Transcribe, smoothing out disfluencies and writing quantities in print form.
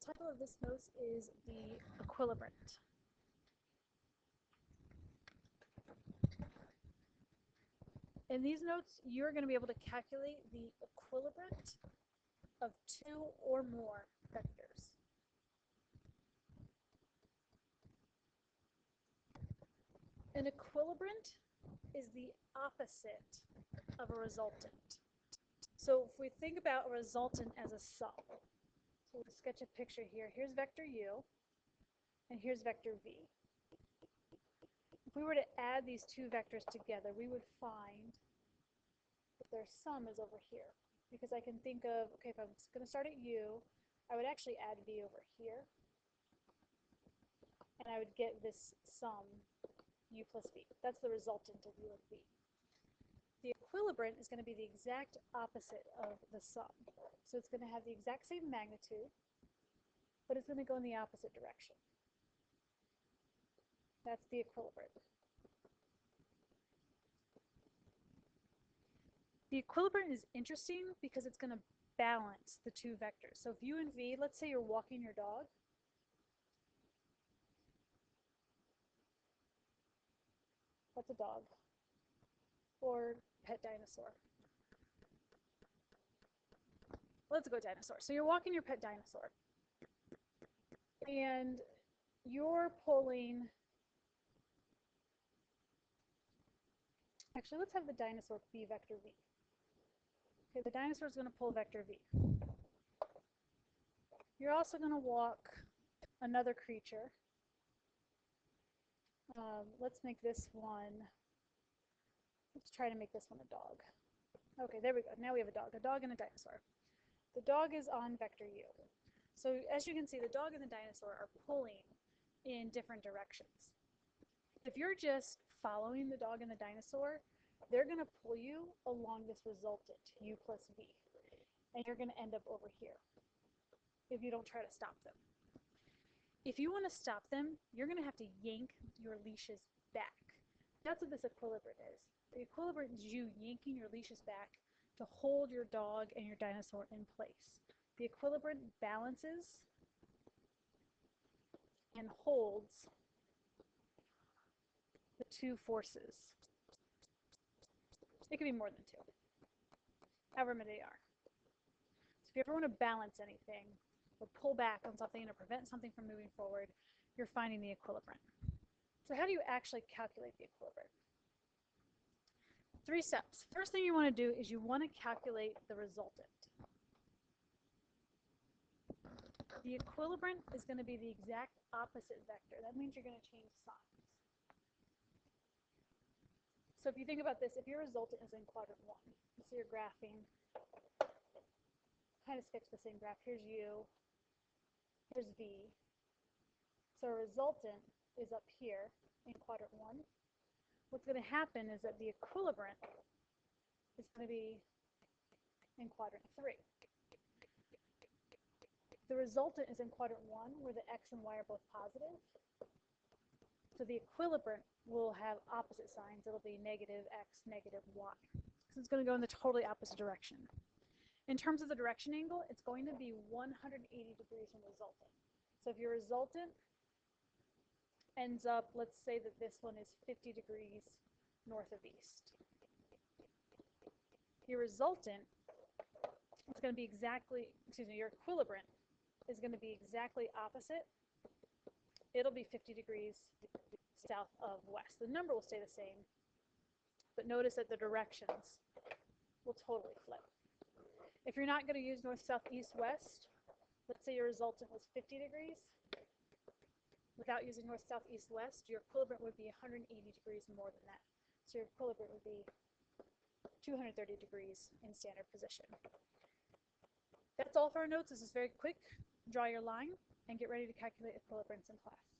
title of this note is the Equilibrant. In these notes, you're going to be able to calculate the equilibrant of two or more vectors. An equilibrant is the opposite of a resultant. So if we think about a resultant as a sum, so we'll sketch a picture here. Here's vector u, and here's vector v. If we were to add these two vectors together, we would find that their sum is over here. Because I can think of, okay, if I'm going to start at u, I would actually add v over here, and I would get this sum, u plus v. That's the resultant of u and v. The equilibrant is going to be the exact opposite of the sum. So it's going to have the exact same magnitude, but it's going to go in the opposite direction. That's the equilibrant. The equilibrant is interesting because it's going to balance the two vectors. So if u and v, let's say you're walking your dog, what's a dog? Or pet dinosaur. Let's go dinosaur. So you're walking your pet dinosaur, and you're pulling, actually let's have the dinosaur be vector v. Okay, the dinosaur is going to pull vector v. You're also going to walk another creature. Let's make this one, let's try to make this one a dog. Okay, there we go. Now we have a dog and a dinosaur. The dog is on vector u. So as you can see, the dog and the dinosaur are pulling in different directions. If you're just following the dog and the dinosaur, they're going to pull you along this resultant, u plus v, and you're going to end up over here if you don't try to stop them. If you want to stop them, you're going to have to yank your leashes back. That's what this equilibrant is. The equilibrant is you yanking your leashes back to hold your dog and your dinosaur in place. The equilibrant balances and holds the two forces. It could be more than two, however many they are. So if you ever want to balance anything, or pull back on something, or prevent something from moving forward, you're finding the equilibrant. So how do you actually calculate the equilibrant? 3 steps. First thing you want to do is you want to calculate the resultant. The equilibrant is going to be the exact opposite vector. That means you're going to change signs. So if you think about this, if your resultant is in quadrant 1, so you're graphing, kind of sketch the same graph. Here's u, here's v. So a resultant is up here in quadrant 1. What's going to happen is that the equilibrant is going to be in quadrant 3. The resultant is in quadrant 1, where the x and y are both positive. So the equilibrant will have opposite signs. It'll be negative x, negative y. So it's going to go in the totally opposite direction. In terms of the direction angle, it's going to be 180 degrees from the resultant. So if your resultant ends up, let's say that this one is 50 degrees north of east. Your resultant is going to be exactly, your equilibrant is going to be exactly opposite. It'll be 50 degrees south of west. The number will stay the same, but notice that the directions will totally flip. If you're not going to use north, south, east, west, let's say your resultant was 50 degrees. Without using north, south, east, west, your equilibrant would be 180 degrees more than that. So your equilibrant would be 230 degrees in standard position. That's all for our notes. This is very quick. Draw your line and get ready to calculate equilibrance in class.